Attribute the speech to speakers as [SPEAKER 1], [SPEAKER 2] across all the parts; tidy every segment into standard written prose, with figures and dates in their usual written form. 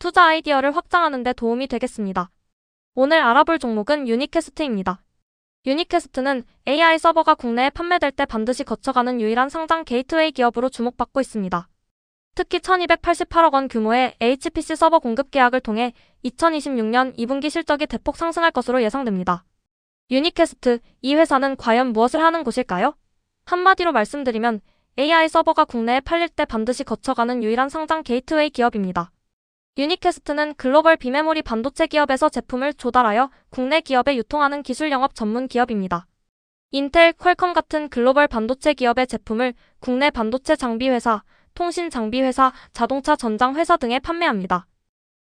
[SPEAKER 1] 투자 아이디어를 확장하는 데 도움이 되겠습니다. 오늘 알아볼 종목은 유니캐스트입니다. 유니캐스트는 AI 서버가 국내에 판매될 때 반드시 거쳐가는 유일한 상장 게이트웨이 기업으로 주목받고 있습니다. 특히 1288억 원 규모의 HPC 서버 공급 계약을 통해 2026년 2분기 실적이 대폭 상승할 것으로 예상됩니다. 유니캐스트, 이 회사는 과연 무엇을 하는 곳일까요? 한마디로 말씀드리면 AI 서버가 국내에 팔릴 때 반드시 거쳐가는 유일한 상장 게이트웨이 기업입니다. 유니캐스트는 글로벌 비메모리 반도체 기업에서 제품을 조달하여 국내 기업에 유통하는 기술 영업 전문 기업입니다. 인텔, 퀄컴 같은 글로벌 반도체 기업의 제품을 국내 반도체 장비 회사, 통신 장비 회사, 자동차 전장 회사 등에 판매합니다.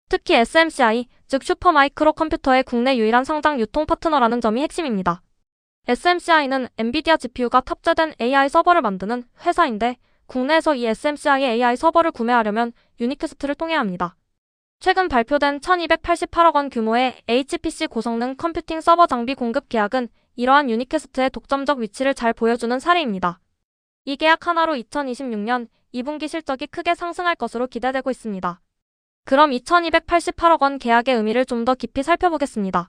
[SPEAKER 1] 특히 SMCI, 즉 슈퍼마이크로 컴퓨터의 국내 유일한 상장 유통 파트너라는 점이 핵심입니다. SMCI는 엔비디아 GPU가 탑재된 AI 서버를 만드는 회사인데 국내에서 이 SMCI의 AI 서버를 구매하려면 유니캐스트를 통해야 합니다. 최근 발표된 1288억 원 규모의 HPC 고성능 컴퓨팅 서버 장비 공급 계약은 이러한 유니캐스트의 독점적 위치를 잘 보여주는 사례입니다. 이 계약 하나로 2026년 2분기 실적이 크게 상승할 것으로 기대되고 있습니다. 그럼 2288억 원 계약의 의미를 좀 더 깊이 살펴보겠습니다.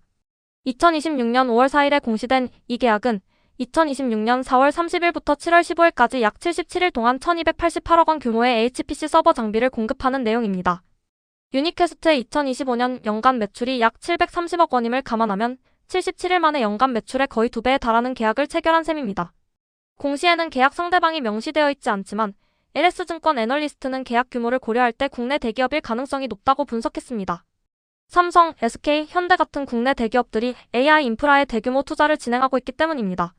[SPEAKER 1] 2026년 5월 4일에 공시된 이 계약은 2026년 4월 30일부터 7월 15일까지 약 77일 동안 1288억 원 규모의 HPC 서버 장비를 공급하는 내용입니다. 유니캐스트의 2025년 연간 매출이 약 730억 원임을 감안하면 77일 만에 연간 매출의 거의 2배에 달하는 계약을 체결한 셈입니다. 공시에는 계약 상대방이 명시되어 있지 않지만 LS증권 애널리스트는 계약 규모를 고려할 때 국내 대기업일 가능성이 높다고 분석했습니다. 삼성, SK, 현대 같은 국내 대기업들이 AI 인프라에 대규모 투자를 진행하고 있기 때문입니다.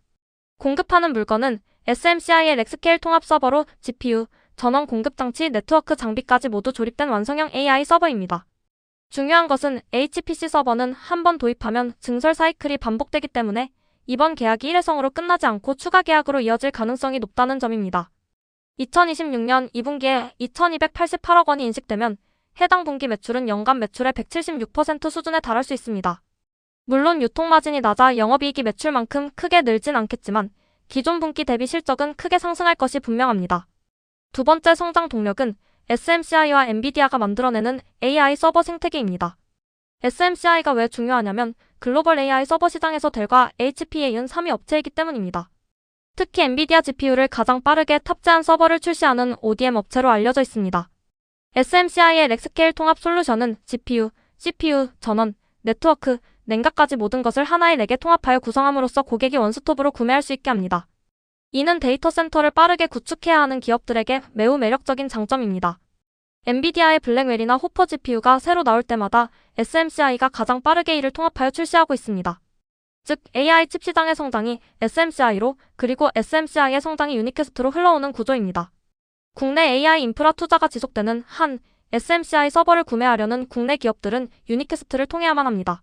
[SPEAKER 1] 공급하는 물건은 SMCI의 렉스케일 통합 서버로 GPU, 전원 공급 장치, 네트워크 장비까지 모두 조립된 완성형 AI 서버입니다. 중요한 것은 HPC 서버는 한 번 도입하면 증설 사이클이 반복되기 때문에 이번 계약이 일회성으로 끝나지 않고 추가 계약으로 이어질 가능성이 높다는 점입니다. 2026년 2분기에 2288억 원이 인식되면 해당 분기 매출은 연간 매출의 176% 수준에 달할 수 있습니다. 물론 유통마진이 낮아 영업이익이 매출만큼 크게 늘진 않겠지만 기존 분기 대비 실적은 크게 상승할 것이 분명합니다. 두 번째 성장 동력은 SMCI와 엔비디아가 만들어내는 AI 서버 생태계입니다. SMCI가 왜 중요하냐면 글로벌 AI 서버 시장에서 델과 HP에 이은 3위 업체이기 때문입니다. 특히 엔비디아 GPU를 가장 빠르게 탑재한 서버를 출시하는 ODM 업체로 알려져 있습니다. SMCI의 렉스케일 통합 솔루션은 GPU, CPU, 전원, 네트워크, 냉각까지 모든 것을 하나의 렉에 통합하여 구성함으로써 고객이 원스톱으로 구매할 수 있게 합니다. 이는 데이터 센터를 빠르게 구축해야 하는 기업들에게 매우 매력적인 장점입니다. 엔비디아의 블랙웰이나 호퍼 GPU가 새로 나올 때마다 SMCI가 가장 빠르게 이를 통합하여 출시하고 있습니다. 즉 AI 칩 시장의 성장이 SMCI로 그리고 SMCI의 성장이 유니캐스트로 흘러오는 구조입니다. 국내 AI 인프라 투자가 지속되는 한 SMCI 서버를 구매하려는 국내 기업들은 유니캐스트를 통해야만 합니다.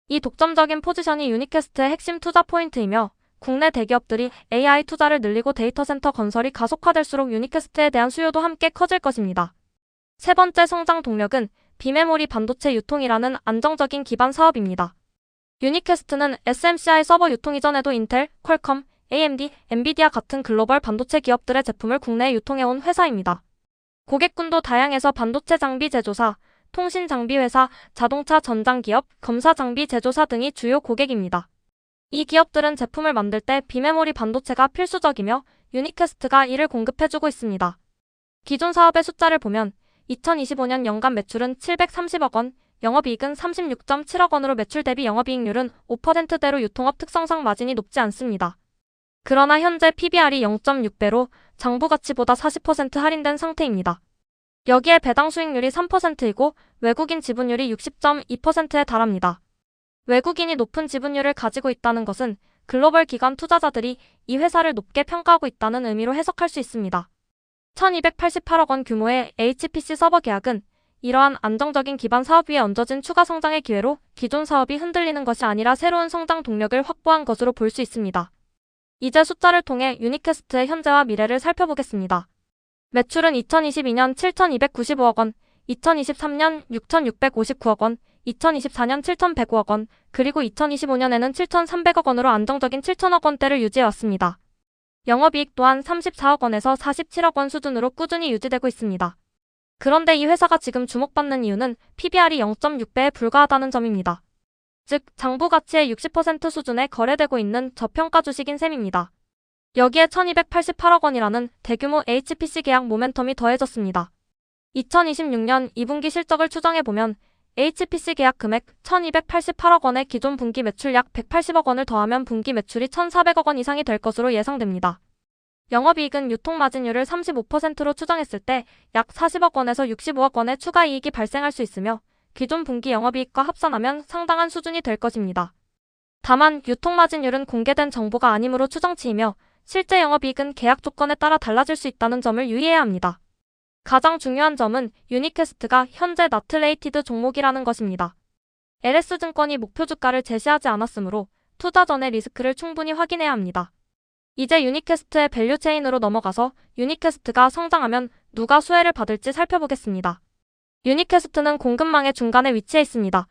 [SPEAKER 1] 이 독점적인 포지션이 유니캐스트의 핵심 투자 포인트이며 국내 대기업들이 AI 투자를 늘리고 데이터 센터 건설이 가속화될수록 유니캐스트에 대한 수요도 함께 커질 것입니다. 세 번째 성장 동력은 비메모리 반도체 유통이라는 안정적인 기반 사업입니다. 유니캐스트는 SMCI 서버 유통 이전에도 인텔, 퀄컴, AMD, 엔비디아 같은 글로벌 반도체 기업들의 제품을 국내에 유통해온 회사입니다. 고객군도 다양해서 반도체 장비 제조사, 통신 장비 회사, 자동차 전장 기업, 검사 장비 제조사 등이 주요 고객입니다. 이 기업들은 제품을 만들 때 비메모리 반도체가 필수적이며 유니캐스트가 이를 공급해주고 있습니다. 기존 사업의 숫자를 보면 2025년 연간 매출은 730억 원, 영업이익은 36.7억 원으로 매출 대비 영업이익률은 5%대로 유통업 특성상 마진이 높지 않습니다. 그러나 현재 PBR이 0.6배로 장부가치보다 40% 할인된 상태입니다. 여기에 배당 수익률이 3%이고 외국인 지분율이 60.2%에 달합니다. 외국인이 높은 지분율을 가지고 있다는 것은 글로벌 기관 투자자들이 이 회사를 높게 평가하고 있다는 의미로 해석할 수 있습니다. 1288억 원 규모의 HPC 서버 계약은 이러한 안정적인 기반 사업 위에 얹어진 추가 성장의 기회로 기존 사업이 흔들리는 것이 아니라 새로운 성장 동력을 확보한 것으로 볼 수 있습니다. 이제 숫자를 통해 유니캐스트의 현재와 미래를 살펴보겠습니다. 매출은 2022년 7,295억 원, 2023년 6,659억 원, 2024년 7,105억 원, 그리고 2025년에는 7,300억 원으로 안정적인 7,000억 원대를 유지해왔습니다. 영업이익 또한 34억 원에서 47억 원 수준으로 꾸준히 유지되고 있습니다. 그런데 이 회사가 지금 주목받는 이유는 PBR이 0.6배에 불과하다는 점입니다. 즉, 장부 가치의 60% 수준에 거래되고 있는 저평가 주식인 셈입니다. 여기에 1288억 원이라는 대규모 HPC 계약 모멘텀이 더해졌습니다. 2026년 2분기 실적을 추정해보면 HPC 계약 금액 1288억 원에 기존 분기 매출 약 180억 원을 더하면 분기 매출이 1400억 원 이상이 될 것으로 예상됩니다. 영업이익은 유통마진율을 35%로 추정했을 때 약 40억 원에서 65억 원의 추가 이익이 발생할 수 있으며 기존 분기 영업이익과 합산하면 상당한 수준이 될 것입니다. 다만 유통마진율은 공개된 정보가 아니므로 추정치이며 실제 영업이익은 계약 조건에 따라 달라질 수 있다는 점을 유의해야 합니다. 가장 중요한 점은 유니캐스트가 현재 나트레이티드 종목이라는 것입니다. LS증권이 목표 주가를 제시하지 않았으므로 투자 전에 리스크를 충분히 확인해야 합니다. 이제 유니캐스트의 밸류체인으로 넘어가서 유니캐스트가 성장하면 누가 수혜를 받을지 살펴보겠습니다. 유니캐스트는 공급망의 중간에 위치해 있습니다.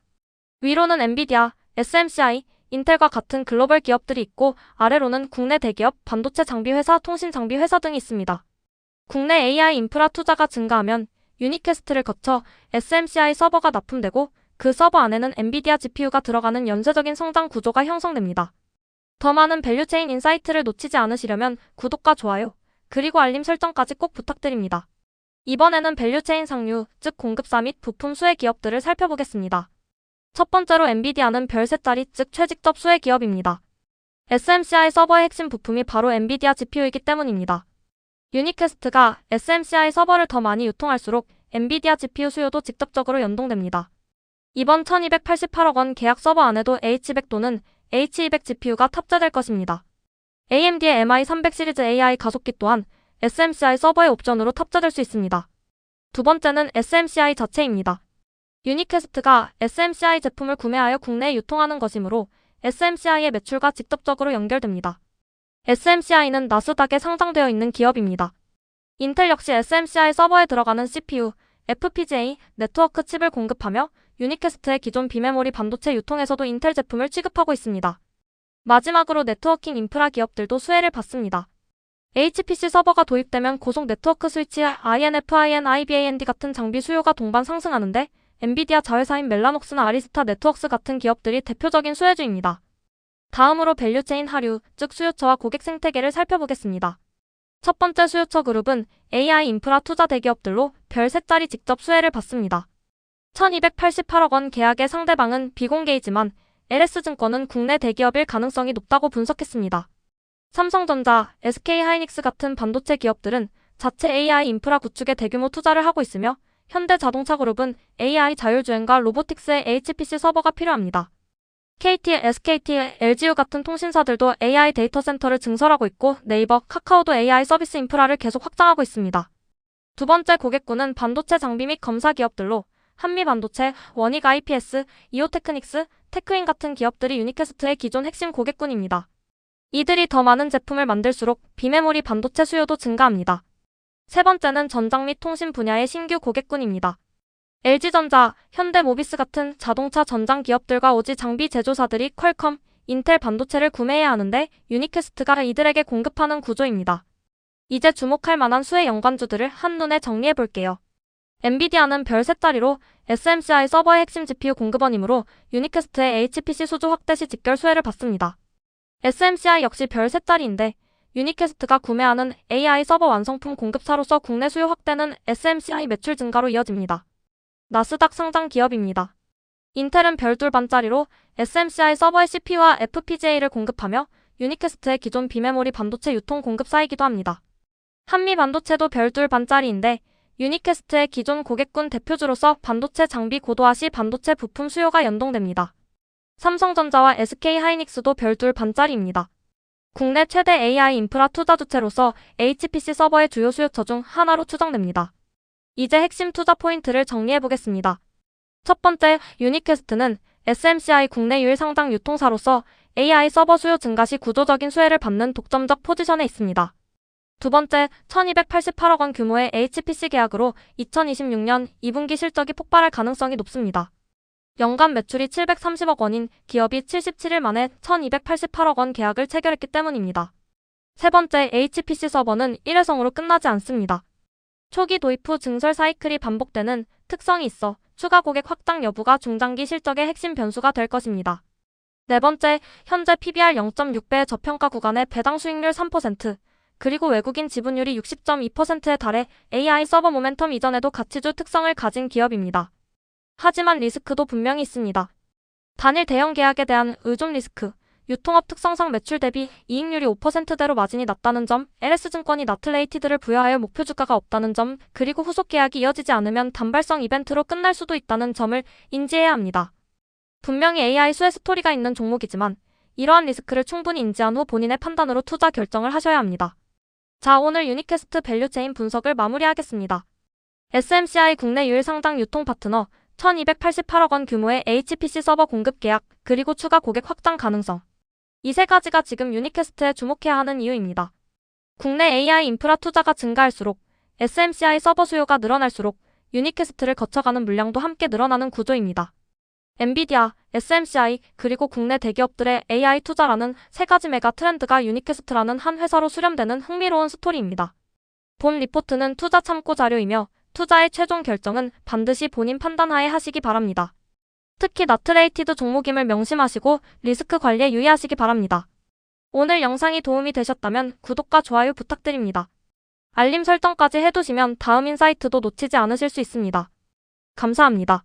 [SPEAKER 1] 위로는 엔비디아, SMCI, 인텔과 같은 글로벌 기업들이 있고 아래로는 국내 대기업, 반도체 장비 회사, 통신 장비 회사 등이 있습니다. 국내 AI 인프라 투자가 증가하면 유니캐스트를 거쳐 SMCI 서버가 납품되고 그 서버 안에는 엔비디아 GPU가 들어가는 연쇄적인 성장 구조가 형성됩니다. 더 많은 밸류체인 인사이트를 놓치지 않으시려면 구독과 좋아요, 그리고 알림 설정까지 꼭 부탁드립니다. 이번에는 밸류체인 상류, 즉 공급사 및 부품 수혜 기업들을 살펴보겠습니다. 첫 번째로 엔비디아는 별 3자리, 즉 최직접 수혜 기업입니다. SMCI 서버의 핵심 부품이 바로 엔비디아 GPU이기 때문입니다. 유니캐스트가 SMCI 서버를 더 많이 유통할수록 엔비디아 GPU 수요도 직접적으로 연동됩니다. 이번 1288억 원 계약 서버 안에도 H100 또는 H200 GPU가 탑재될 것입니다. AMD의 MI300 시리즈 AI 가속기 또한 SMCI 서버의 옵션으로 탑재될 수 있습니다. 두 번째는 SMCI 자체입니다. 유니캐스트가 SMCI 제품을 구매하여 국내에 유통하는 것이므로 SMCI의 매출과 직접적으로 연결됩니다. SMCI는 나스닥에 상장되어 있는 기업입니다. 인텔 역시 SMCI 서버에 들어가는 CPU, FPGA, 네트워크 칩을 공급하며 유니캐스트의 기존 비메모리 반도체 유통에서도 인텔 제품을 취급하고 있습니다. 마지막으로 네트워킹 인프라 기업들도 수혜를 받습니다. HPC 서버가 도입되면 고속 네트워크 스위치, INF-IN, IBAND 같은 장비 수요가 동반 상승하는데 엔비디아 자회사인 멜라녹스나 아리스타 네트워크스 같은 기업들이 대표적인 수혜주입니다. 다음으로 밸류체인 하류, 즉 수요처와 고객 생태계를 살펴보겠습니다. 첫 번째 수요처 그룹은 AI 인프라 투자 대기업들로 별 3자리 직접 수혜를 받습니다. 1288억 원 계약의 상대방은 비공개이지만 LS증권은 국내 대기업일 가능성이 높다고 분석했습니다. 삼성전자, SK하이닉스 같은 반도체 기업들은 자체 AI 인프라 구축에 대규모 투자를 하고 있으며 현대자동차그룹은 AI 자율주행과 로보틱스의 HPC 서버가 필요합니다. KT, SKT, LGU 같은 통신사들도 AI 데이터 센터를 증설하고 있고 네이버, 카카오도 AI 서비스 인프라를 계속 확장하고 있습니다. 두 번째 고객군은 반도체 장비 및 검사 기업들로 한미반도체, 원익 IPS, 이오테크닉스, 테크인 같은 기업들이 유니캐스트의 기존 핵심 고객군입니다. 이들이 더 많은 제품을 만들수록 비메모리 반도체 수요도 증가합니다. 세 번째는 전장 및 통신 분야의 신규 고객군입니다. LG전자, 현대모비스 같은 자동차 전장 기업들과 오지 장비 제조사들이 퀄컴, 인텔 반도체를 구매해야 하는데 유니캐스트가 이들에게 공급하는 구조입니다. 이제 주목할 만한 수혜 연관주들을 한눈에 정리해볼게요. 엔비디아는 별 3자리로 SMCI 서버의 핵심 GPU 공급원이므로 유니캐스트의 HPC 수주 확대 시 직결 수혜를 받습니다. SMCI 역시 별 3자리인데 유니캐스트가 구매하는 AI 서버 완성품 공급사로서 국내 수요 확대는 SMCI 매출 증가로 이어집니다. 나스닥 상장 기업입니다. 인텔은 별 2반짜리로 SMCI 서버의 CPU와 FPGA를 공급하며 유니캐스트의 기존 비메모리 반도체 유통 공급사이기도 합니다. 한미반도체도 별 2반짜리인데 유니캐스트의 기존 고객군 대표주로서 반도체 장비 고도화 시 반도체 부품 수요가 연동됩니다. 삼성전자와 SK하이닉스도 별 2반짜리입니다. 국내 최대 AI 인프라 투자 주체로서 HPC 서버의 주요 수요처 중 하나로 추정됩니다. 이제 핵심 투자 포인트를 정리해보겠습니다. 첫 번째, 유니캐스트는 SMCI 국내 유일 상장 유통사로서 AI 서버 수요 증가 시 구조적인 수혜를 받는 독점적 포지션에 있습니다. 두 번째, 1288억 원 규모의 HPC 계약으로 2026년 2분기 실적이 폭발할 가능성이 높습니다. 연간 매출이 730억 원인 기업이 77일 만에 1288억 원 계약을 체결했기 때문입니다. 세 번째, HPC 서버는 일회성으로 끝나지 않습니다. 초기 도입 후 증설 사이클이 반복되는 특성이 있어 추가 고객 확장 여부가 중장기 실적의 핵심 변수가 될 것입니다. 네 번째, 현재 PBR 0.6배의 저평가 구간의 배당 수익률 3%, 그리고 외국인 지분율이 60.2%에 달해 AI 서버 모멘텀 이전에도 가치주 특성을 가진 기업입니다. 하지만 리스크도 분명히 있습니다. 단일 대형 계약에 대한 의존 리스크, 유통업 특성상 매출 대비 이익률이 5%대로 마진이 낮다는 점, LS증권이 나트레이티드를 부여하여 목표 주가가 없다는 점, 그리고 후속 계약이 이어지지 않으면 단발성 이벤트로 끝날 수도 있다는 점을 인지해야 합니다. 분명히 AI 수혜 스토리가 있는 종목이지만 이러한 리스크를 충분히 인지한 후 본인의 판단으로 투자 결정을 하셔야 합니다. 자, 오늘 유니캐스트 밸류체인 분석을 마무리하겠습니다. SMCI 국내 유일 상장 유통 파트너, 1288억 원 규모의 HPC 서버 공급 계약, 그리고 추가 고객 확장 가능성. 이 세 가지가 지금 유니캐스트에 주목해야 하는 이유입니다. 국내 AI 인프라 투자가 증가할수록 SMCI 서버 수요가 늘어날수록 유니캐스트를 거쳐가는 물량도 함께 늘어나는 구조입니다. 엔비디아, SMCI, 그리고 국내 대기업들의 AI 투자라는 세 가지 메가 트렌드가 유니캐스트라는 한 회사로 수렴되는 흥미로운 스토리입니다. 본 리포트는 투자 참고 자료이며 투자의 최종 결정은 반드시 본인 판단하에 하시기 바랍니다. 특히 나트레이티드 종목임을 명심하시고 리스크 관리에 유의하시기 바랍니다. 오늘 영상이 도움이 되셨다면 구독과 좋아요 부탁드립니다. 알림 설정까지 해두시면 다음 인사이트도 놓치지 않으실 수 있습니다. 감사합니다.